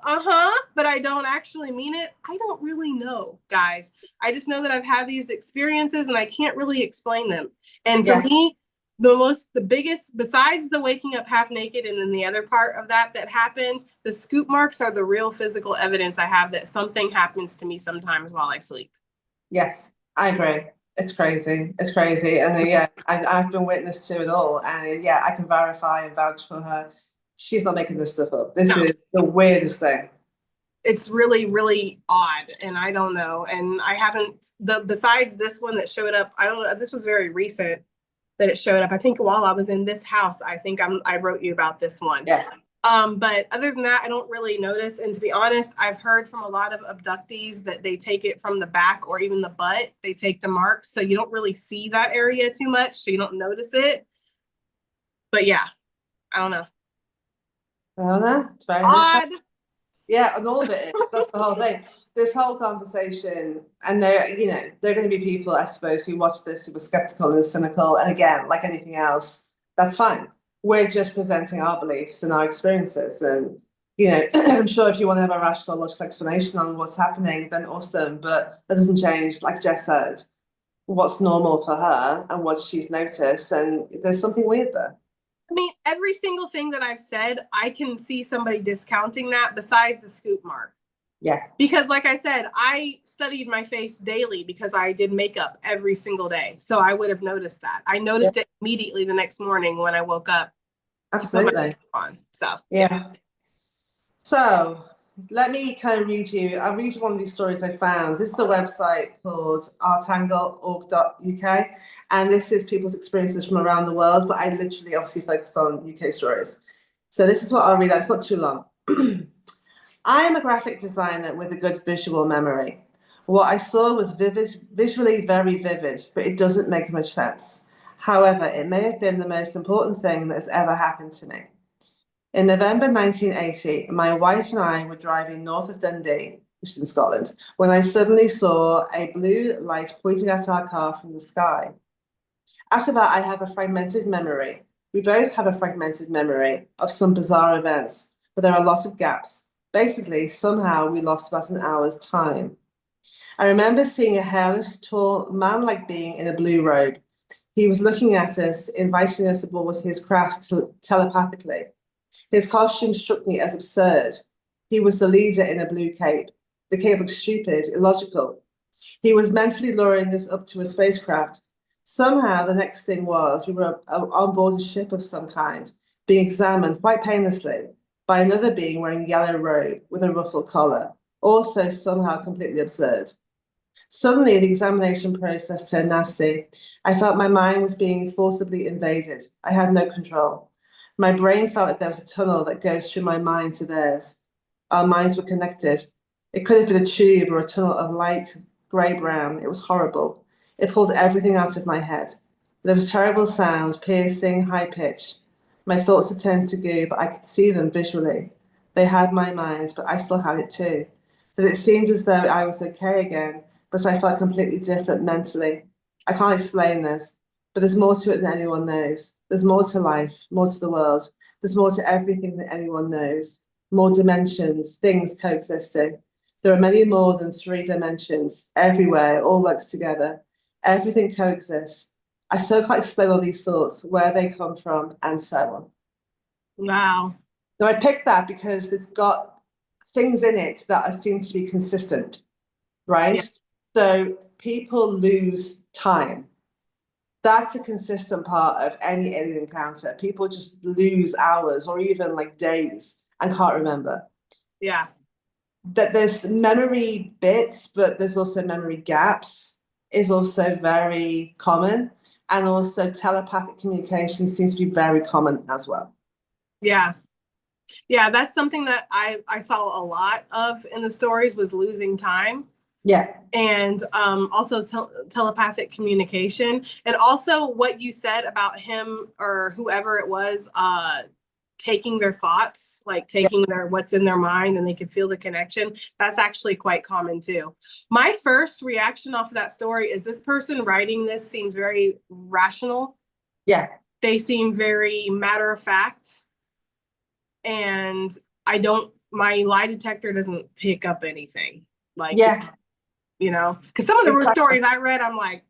[SPEAKER 2] but I don't actually mean it. I don't really know, guys. I just know that I've had these experiences and I can't really explain them. And for me, the biggest, besides the waking up half naked and then the other part of that happened, the scoop marks are the real physical evidence I have that something happens to me sometimes while I sleep.
[SPEAKER 1] Yes, I agree. It's crazy. It's crazy. And I've been witness to it all. And I can verify and vouch for her. She's not making this stuff up. This is the weirdest thing.
[SPEAKER 2] It's really, really odd. And I don't know. And I haven't, besides this one that showed up, I don't know, this was very recent that it showed up. I think while I was in this house, I wrote you about this one.
[SPEAKER 1] Yeah.
[SPEAKER 2] But other than that, I don't really notice. And to be honest, I've heard from a lot of abductees that they take it from the back or even the butt. They take the marks. So you don't really see that area too much. So you don't notice it. But yeah, I don't know.
[SPEAKER 1] I don't know. It's very
[SPEAKER 2] odd.
[SPEAKER 1] Yeah, and all of it is. That's the whole thing. This whole conversation, and there are going to be people, I suppose, who watch this who are skeptical and cynical. And again, like anything else, that's fine. We're just presenting our beliefs and our experiences. And, I'm sure if you want to have a rational, logical explanation on what's happening, then awesome. But that doesn't change, like Jess said, what's normal for her and what she's noticed. And there's something weird there.
[SPEAKER 2] I mean, every single thing that I've said, I can see somebody discounting that besides the scoop mark.
[SPEAKER 1] Yeah.
[SPEAKER 2] Because like I said, I studied my face daily because I did makeup every single day. So I would have noticed that. I noticed it immediately the next morning when I woke up.
[SPEAKER 1] Absolutely.
[SPEAKER 2] So,
[SPEAKER 1] yeah. So let me kind of I'll read you one of these stories I found. This is a website called artangle.org.uk, and this is people's experiences from around the world, but I literally obviously focus on UK stories. So this is what I'll read out. It's not too long. I am a graphic designer with a good visual memory. What I saw was visually very vivid, but it doesn't make much sense. However, it may have been the most important thing that has ever happened to me. In November 1980, my wife and I were driving north of Dundee, which is in Scotland, when I suddenly saw a blue light pointing at our car from the sky. After that, I have a fragmented memory. We both have a fragmented memory of some bizarre events, but there are a lot of gaps. Basically, somehow we lost about an hour's time. I remember seeing a hairless, tall, man-like being in a blue robe. He was looking at us, inviting us aboard his craft telepathically. His costume struck me as absurd. He was the leader in a blue cape. The cape looked stupid, illogical. He was mentally luring us up to a spacecraft. Somehow, the next thing was we were on board a ship of some kind, being examined quite painlessly by another being wearing a yellow robe with a ruffled collar, also somehow completely absurd. Suddenly, the examination process turned nasty. I felt my mind was being forcibly invaded. I had no control. My brain felt like there was a tunnel that goes through my mind to theirs. Our minds were connected. It could have been a tube or a tunnel of light grey-brown. It was horrible. It pulled everything out of my head. There was terrible sounds, piercing, high-pitched. My thoughts had turned to goo, but I could see them visually. They had my mind, but I still had it too. That it seemed as though I was okay again, but I felt completely different mentally. I can't explain this, but there's more to it than anyone knows. There's more to life, more to the world. There's more to everything than anyone knows. More dimensions, things coexisting. There are many more than 3 dimensions. Everywhere, it all works together. Everything coexists. I still can't explain all these thoughts, where they come from, and so on.
[SPEAKER 2] Wow.
[SPEAKER 1] So I picked that because it's got things in it that seem to be consistent, right? Yeah. So people lose time. That's a consistent part of any alien encounter. People just lose hours or even like days and can't remember.
[SPEAKER 2] Yeah.
[SPEAKER 1] that there's memory bits, but there's also memory gaps is also very common. And also telepathic communication seems to be very common as well.
[SPEAKER 2] Yeah. Yeah, that's something that I saw a lot of in the stories was losing time.
[SPEAKER 1] Yeah.
[SPEAKER 2] And also telepathic communication. And also what you said about him or whoever it was taking their thoughts, like taking their what's in their mind and they could feel the connection. That's actually quite common too. My first reaction off of that story is this person writing this seems very rational.
[SPEAKER 1] Yeah.
[SPEAKER 2] They seem very matter of fact. And my lie detector doesn't pick up anything. Like,
[SPEAKER 1] yeah.
[SPEAKER 2] You know, because some of the stories I read, I'm like,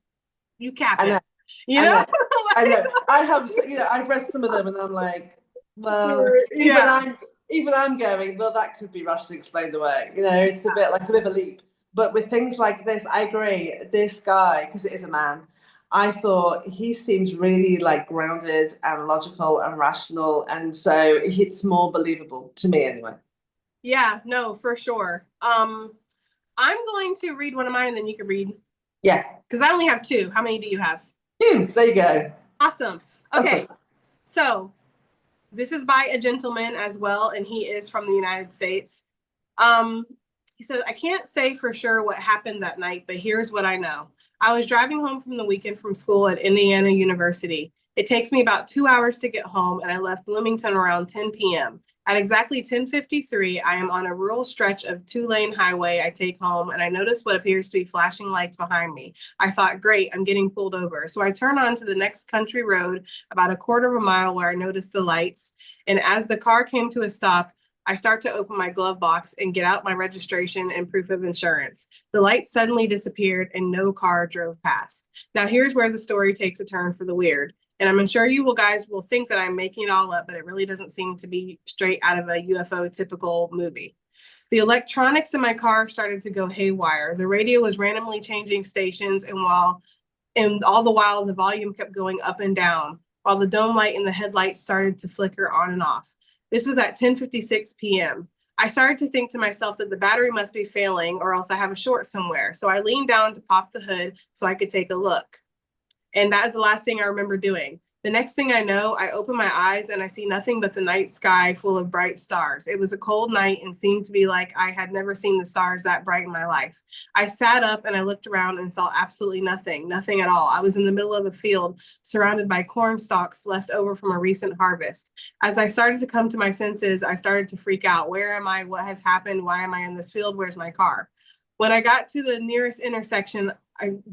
[SPEAKER 2] you cap it. You know?
[SPEAKER 1] I know. I have, I've read some of them and I'm like, well, even I'm going, well, that could be rationally explained away. It's a bit of a leap. But with things like this, I agree. This guy, because it is a man, I thought he seems really like grounded and logical and rational. And so it's more believable to me anyway.
[SPEAKER 2] Yeah, no, for sure. I'm going to read one of mine and then you can read.
[SPEAKER 1] Yeah.
[SPEAKER 2] Because I only have two. How many do you have?
[SPEAKER 1] Two. There you go.
[SPEAKER 2] Awesome. Okay. So this is by a gentleman as well, and he is from the United States. He says, I can't say for sure what happened that night, but here's what I know. I was driving home from the weekend from school at Indiana University. It takes me about 2 hours to get home, and I left Bloomington around 10 p.m. At exactly 10:53, I am on a rural stretch of two-lane highway I take home, and I notice what appears to be flashing lights behind me. I thought, great, I'm getting pulled over. So I turn on to the next country road about a quarter of a mile where I noticed the lights. And as the car came to a stop, I start to open my glove box and get out my registration and proof of insurance. The lights suddenly disappeared and no car drove past. Now here's where the story takes a turn for the weird. And I'm sure you guys will think that I'm making it all up, but it really doesn't seem to be straight out of a UFO typical movie. The electronics in my car started to go haywire. The radio was randomly changing stations, and all the while the volume kept going up and down, while the dome light in the headlights started to flicker on and off. This was at 10:56 p.m. I started to think to myself that the battery must be failing or else I have a short somewhere. So I leaned down to pop the hood so I could take a look. And that is the last thing I remember doing. The next thing I know, I open my eyes and I see nothing but the night sky full of bright stars. It was a cold night and seemed to be like I had never seen the stars that bright in my life. I sat up and I looked around and saw absolutely nothing at all. I was in the middle of a field surrounded by corn stalks left over from a recent harvest. As I started to come to my senses, I started to freak out. Where am I? What has happened? Why am I in this field? Where's my car? When I got to the nearest intersection,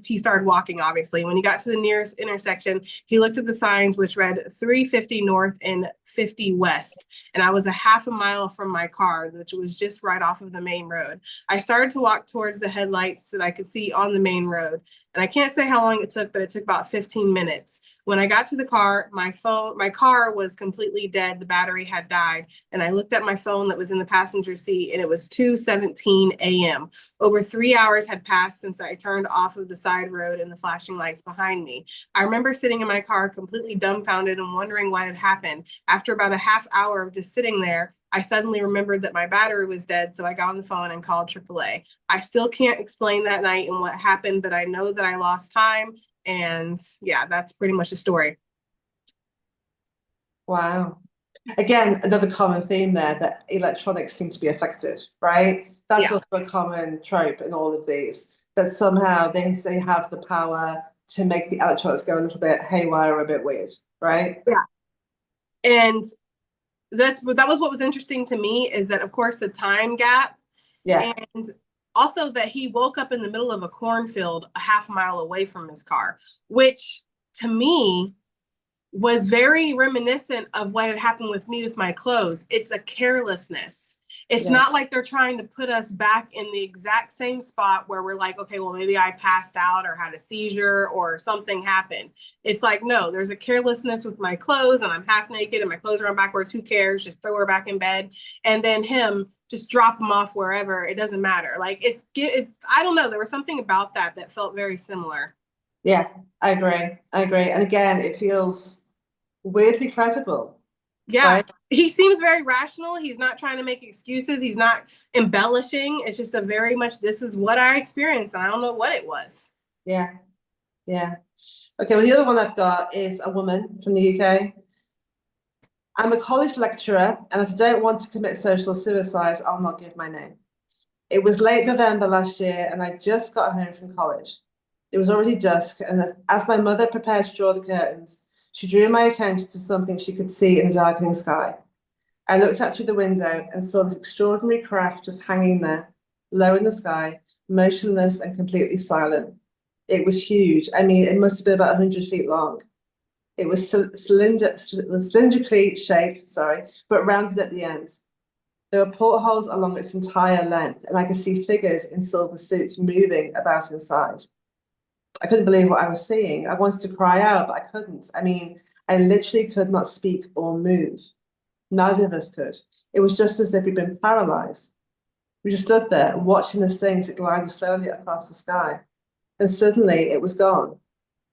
[SPEAKER 2] he started walking, obviously. When he got to the nearest intersection, he looked at the signs, which read 350 north and 50 west. And I was a half a mile from my car, which was just right off of the main road. I started to walk towards the headlights that I could see on the main road. And I can't say how long it took, but it took about 15 minutes. When I got to the car, my car was completely dead. The battery had died. And I looked at my phone that was in the passenger seat, and it was 2:17 a.m. Over 3 hours had passed since I turned off of the side road and the flashing lights behind me. I remember sitting in my car completely dumbfounded and wondering what had happened. After about a half hour of just sitting there, I suddenly remembered that my battery was dead, so I got on the phone and called AAA. I still can't explain that night and what happened, but I know that I lost time. And yeah, that's pretty much the story.
[SPEAKER 1] Wow. Again, another common theme there that electronics seem to be affected, right? That's also a common trope in all of these, that somehow they have the power to make the electronics go a little bit haywire or a bit weird, right?
[SPEAKER 2] Yeah. And that was what was interesting to me, is that, of course, the time gap.
[SPEAKER 1] Yeah.
[SPEAKER 2] And also that he woke up in the middle of a cornfield a half mile away from his car, which to me was very reminiscent of what had happened with me with my clothes. It's a carelessness. It's not like they're trying to put us back in the exact same spot where we're like, okay, well, maybe I passed out or had a seizure or something happened. It's like, no, there's a carelessness with my clothes and I'm half naked and my clothes are on backwards. Who cares? Just throw her back in bed. And then him just drop them off wherever. It doesn't matter. Like it's I don't know. There was something about that felt very similar.
[SPEAKER 1] Yeah, I agree. And again, it feels weirdly credible.
[SPEAKER 2] Yeah.
[SPEAKER 1] right?
[SPEAKER 2] He seems very rational. He's not trying to make excuses. He's not embellishing. It's just a very much, this is what I experienced. And I don't know what it was.
[SPEAKER 1] Yeah, yeah. Okay, well, the other one I've got is a woman from the UK. I'm a college lecturer, and as I don't want to commit social suicide, I'll not give my name. It was late November last year, and I just got home from college. It was already dusk, and as my mother prepared to draw the curtains, she drew my attention to something she could see in the darkening sky. I looked out through the window and saw this extraordinary craft just hanging there, low in the sky, motionless and completely silent. It was huge. I mean, it must have been about 100 feet long. It was cylindrically shaped, sorry, but rounded at the ends. There were portholes along its entire length, and I could see figures in silver suits moving about inside. I couldn't believe what I was seeing. I wanted to cry out, but I couldn't. I mean, I literally could not speak or move. Neither of us could. It was just as if we'd been paralyzed. We just stood there watching this thing as it glided slowly across the sky. And suddenly it was gone.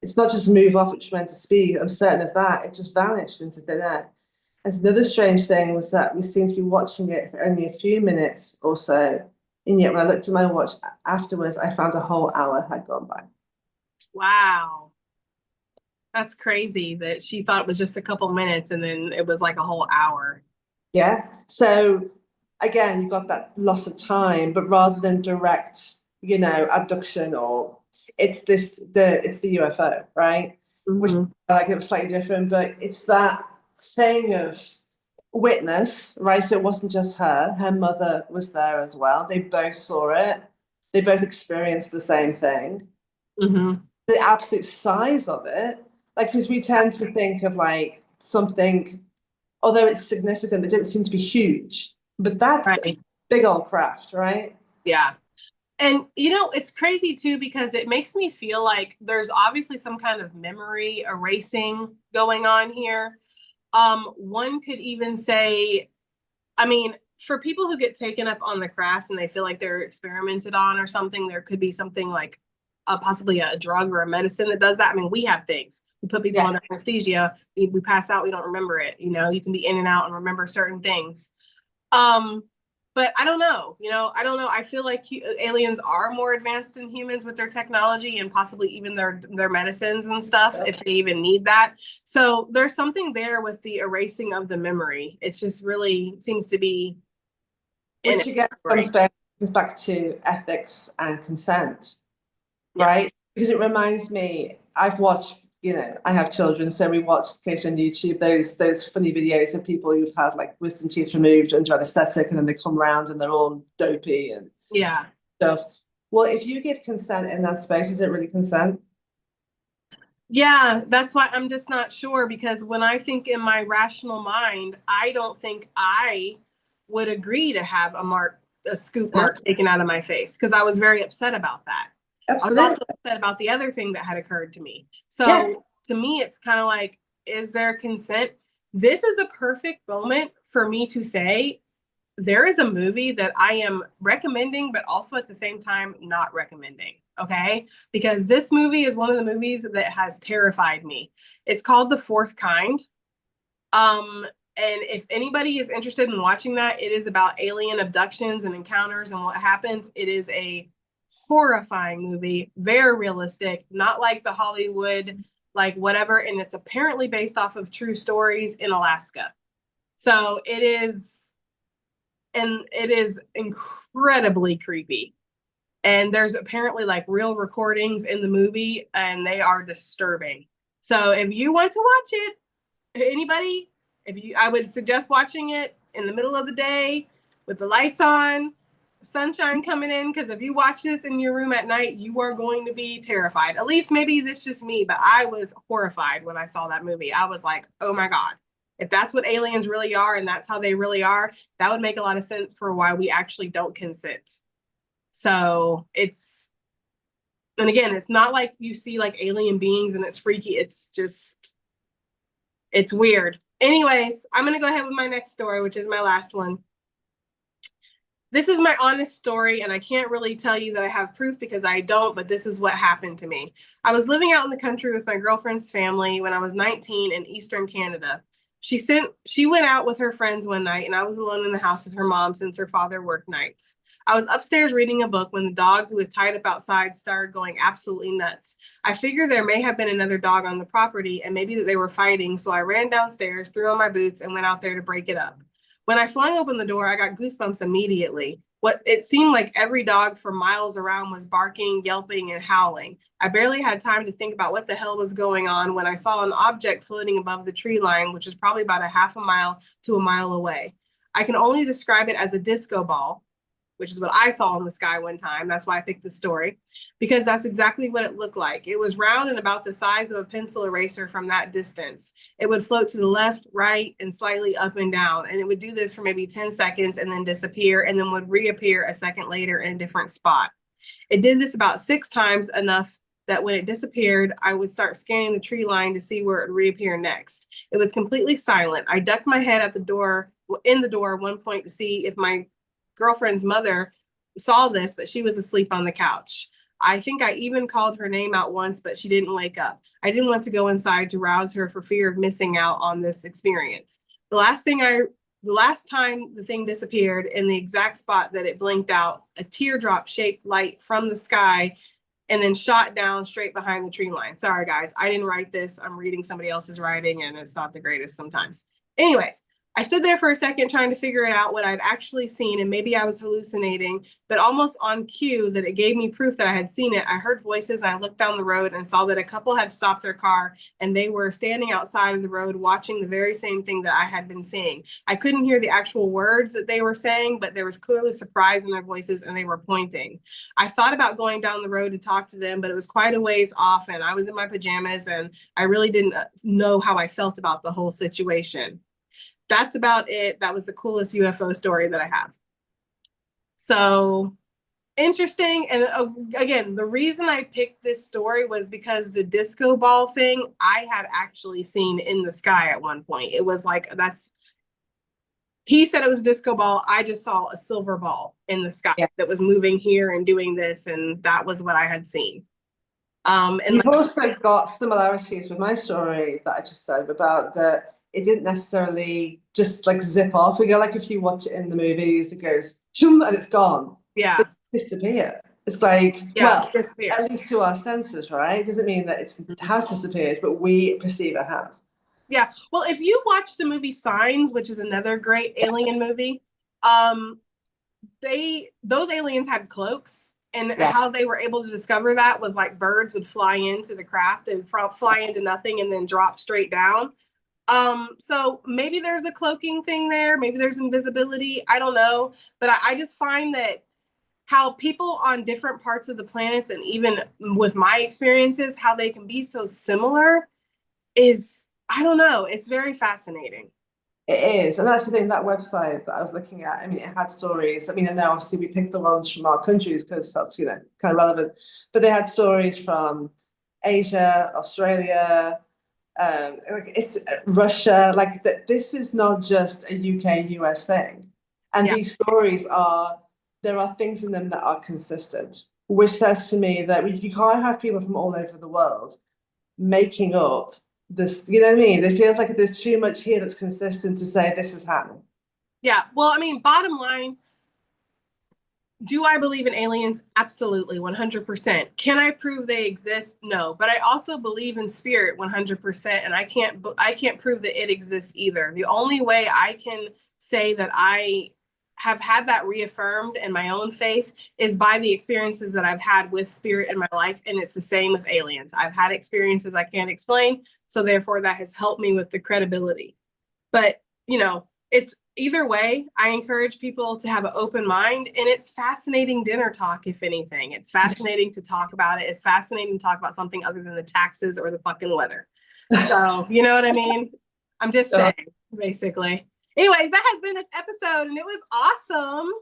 [SPEAKER 1] It's not just move off at tremendous speed, I'm certain of that. It just vanished into thin air. And another strange thing was that we seemed to be watching it for only a few minutes or so. And yet when I looked at my watch afterwards, I found a whole hour had gone by.
[SPEAKER 2] Wow. That's crazy that she thought it was just a couple minutes and then it was like a whole hour.
[SPEAKER 1] Yeah. So again, you've got that loss of time, but rather than direct, abduction or it's the UFO, right? Which
[SPEAKER 2] Mhm.
[SPEAKER 1] like it was slightly different, but it's that thing of witness, right? So it wasn't just her, her mother was there as well. They both saw it, they both experienced the same thing.
[SPEAKER 2] Mhm.
[SPEAKER 1] The absolute size of it, like, because we tend to think of like something, although it's significant, they don't seem to be huge, but that's a
[SPEAKER 2] Right.
[SPEAKER 1] big old craft, right?
[SPEAKER 2] Yeah. And it's crazy too because it makes me feel like there's obviously some kind of memory erasing going on here. One could even say, I mean, for people who get taken up on the craft and they feel like they're experimented on or something, there could be something like possibly a drug or a medicine that does that. I mean, we have things. We put people
[SPEAKER 1] Yeah.
[SPEAKER 2] on anesthesia, we pass out, we don't remember it. You can be in and out and remember certain things. But I don't know. I don't know. I feel like aliens are more advanced than humans with their technology and possibly even their medicines and stuff, if they even need that. So there's something there with the erasing of the memory. It just really seems to be in
[SPEAKER 1] Which again
[SPEAKER 2] it.
[SPEAKER 1] comes back to ethics and consent,
[SPEAKER 2] Yeah.
[SPEAKER 1] right? Because it reminds me, I've watched, I have children, so we watch occasionally on YouTube those funny videos of people who've had like wisdom teeth removed under anesthetic, and then they come around and they're all dopey and
[SPEAKER 2] Yeah.
[SPEAKER 1] stuff. Well, if you give consent in that space, is it really consent?
[SPEAKER 2] Yeah, that's why I'm just not sure because when I think in my rational mind, I don't think I would agree to have a scoop mark taken out of my face because I was very upset about that. I was
[SPEAKER 1] Absolutely.
[SPEAKER 2] also upset about the other thing that had occurred to me. So
[SPEAKER 1] Yeah.
[SPEAKER 2] to me, it's kind of like, is there consent? This is a perfect moment for me to say there is a movie that I am recommending, but also at the same time not recommending. Okay. Because this movie is one of the movies that has terrified me. It's called The Fourth Kind. And if anybody is interested in watching that, it is about alien abductions and encounters and what happens. It is a horrifying movie, very realistic, not like the Hollywood, like whatever. And it's apparently based off of true stories in Alaska. So it is, and it is incredibly creepy. And there's apparently like real recordings in the movie, and they are disturbing. So if you want to watch it, anybody, I would suggest watching it in the middle of the day with the lights on, sunshine coming in, because if you watch this in your room at night, you are going to be terrified. At least maybe this is just me, but I was horrified when I saw that movie. I was like, oh my God. If that's what aliens really are and that's how they really are, that would make a lot of sense for why we actually don't consent. So and again, it's not like you see like alien beings and it's freaky. It's weird. Anyways, I'm going to go ahead with my next story, which is my last one. This is my honest story, and I can't really tell you that I have proof because I don't, but this is what happened to me. I was living out in the country with my girlfriend's family when I was 19 in Eastern Canada. She went out with her friends one night and I was alone in the house with her mom since her father worked nights. I was upstairs reading a book when the dog who was tied up outside started going absolutely nuts. I figured there may have been another dog on the property and maybe that they were fighting, so I ran downstairs, threw on my boots, and went out there to break it up. When I flung open the door, I got goosebumps immediately. What it seemed like every dog for miles around was barking, yelping, and howling. I barely had time to think about what the hell was going on when I saw an object floating above the tree line, which is probably about a half a mile to a mile away. I can only describe it as a disco ball, which is what I saw in the sky one time. That's why I picked the story, because that's exactly what it looked like. It was round and about the size of a pencil eraser from that distance. It would float to the left, right, and slightly up and down. And it would do this for maybe 10 seconds and then disappear and then would reappear a second later in a different spot. It did this about 6 times, enough that when it disappeared, I would start scanning the tree line to see where it would reappear next. It was completely silent. I ducked my head in the door at one point to see if my girlfriend's mother saw this, but she was asleep on the couch. I think I even called her name out once, but she didn't wake up. I didn't want to go inside to rouse her for fear of missing out on this experience. The last time the thing disappeared in the exact spot that it blinked out, a teardrop shaped light from the sky and then shot down straight behind the tree line. Sorry, guys, I didn't write this. I'm reading somebody else's writing and it's not the greatest sometimes. Anyways, I stood there for a second trying to figure it out what I'd actually seen, and maybe I was hallucinating, but almost on cue that it gave me proof that I had seen it, I heard voices and I looked down the road and saw that a couple had stopped their car and they were standing outside of the road watching the very same thing that I had been seeing. I couldn't hear the actual words that they were saying, but there was clearly surprise in their voices and they were pointing. I thought about going down the road to talk to them, but it was quite a ways off and I was in my pajamas and I really didn't know how I felt about the whole situation. That's about it. That was the coolest UFO story that I have. So interesting. And again, the reason I picked this story was because the disco ball thing I had actually seen in the sky at one point. It was like, he said it was a disco ball. I just saw a silver ball in the sky that was moving here and doing this. And that was what I had seen. And
[SPEAKER 1] you've also got similarities with my story that I just said about that. It didn't necessarily just like zip off. We go like if you watch it in the movies, it goes and it's gone.
[SPEAKER 2] Yeah.
[SPEAKER 1] It disappears. It's like,
[SPEAKER 2] disappear.
[SPEAKER 1] At least to our senses, right? It doesn't mean that it has disappeared, but we perceive it has.
[SPEAKER 2] Yeah. Well, if you watch the movie Signs, which is another great alien movie, those aliens had cloaks. And how they were able to discover that was like birds would fly into the craft and fly into nothing and then drop straight down. So maybe there's a cloaking thing there. Maybe there's invisibility. I don't know. But I just find that how people on different parts of the planets and even with my experiences, how they can be so similar is, I don't know. It's very fascinating.
[SPEAKER 1] It is. And that's the thing, that website that I was looking at, I mean, it had stories. I mean, and now obviously we picked the ones from our countries because that's, kind of relevant. But they had stories from Asia, Australia, like it's Russia, like that. This is not just a UK US thing, and these stories there are things in them that are consistent, which says to me that you can't have people from all over the world making up this. You know what I mean? It feels like there's too much here that's consistent to say this is happening.
[SPEAKER 2] Yeah. Well, I mean, bottom line, do I believe in aliens? Absolutely, 100%. Can I prove they exist? No, but I also believe in spirit 100%, and I can't prove that it exists either. The only way I can say that I have had that reaffirmed in my own faith is by the experiences that I've had with spirit in my life, and it's the same with aliens. I've had experiences I can't explain, so therefore that has helped me with the credibility. But, it's either way, I encourage people to have an open mind, and it's fascinating dinner talk, if anything. It's fascinating to talk about it. It's fascinating to talk about something other than the taxes or the fucking weather. So, you know what I mean? I'm just saying, basically. Anyways, that has been this episode, and it was awesome.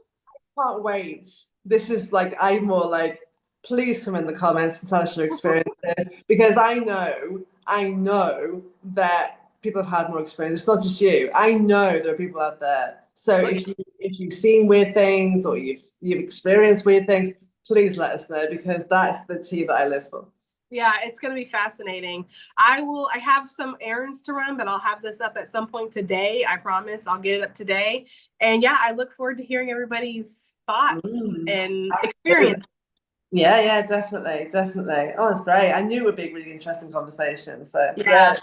[SPEAKER 1] I can't wait. This is like, I'm more like, please come in the comments and tell us your experiences, because I know that people have had more experience. It's not just you. I know there are people out there. So if you've seen weird things or you've experienced weird things, please let us know, because that's the tea that I live for.
[SPEAKER 2] Yeah, it's going to be fascinating. I have some errands to run, but I'll have this up at some point today. I promise I'll get it up today. And yeah, I look forward to hearing everybody's thoughts and experience.
[SPEAKER 1] Yeah, yeah, definitely, definitely. Oh, it's great. I knew it would be a really interesting conversation. So
[SPEAKER 2] Yeah.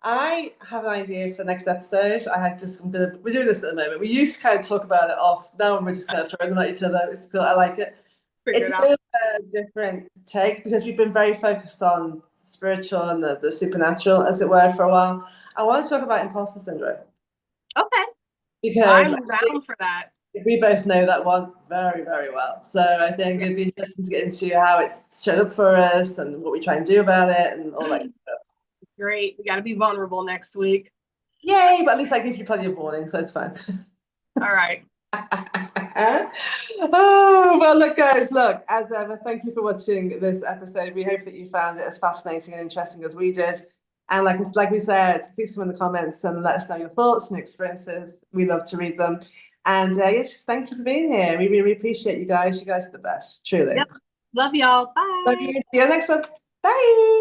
[SPEAKER 1] I have an idea for the next episode. We're doing this at the moment. We used to kind of talk about it off. Now we're just kind of throwing them at each other. It's cool. I like it.
[SPEAKER 2] Figure
[SPEAKER 1] It's
[SPEAKER 2] it
[SPEAKER 1] a
[SPEAKER 2] out.
[SPEAKER 1] bit of a different take because we've been very focused on spiritual and the supernatural, as it were, for a while. I want to talk about imposter syndrome
[SPEAKER 2] Okay.
[SPEAKER 1] because
[SPEAKER 2] I'm down for that.
[SPEAKER 1] we both know that one very, very well. So I think it'd be interesting to get into how it's showed up for us and what we try and do about it and all that stuff.
[SPEAKER 2] Great. We got to be vulnerable next week.
[SPEAKER 1] Yay! But at least I give you plenty of warning, so it's fine.
[SPEAKER 2] All right.
[SPEAKER 1] Oh, well, look, guys, look, as ever, thank you for watching this episode. We hope that you found it as fascinating and interesting as we did. And like we said, please come in the comments and let us know your thoughts and experiences. We love to read them. And yeah, just thank you for being here. We really appreciate you guys. You guys are the best, truly.
[SPEAKER 2] Yep. Love y'all. Bye.
[SPEAKER 1] Love you. See you next one. Bye.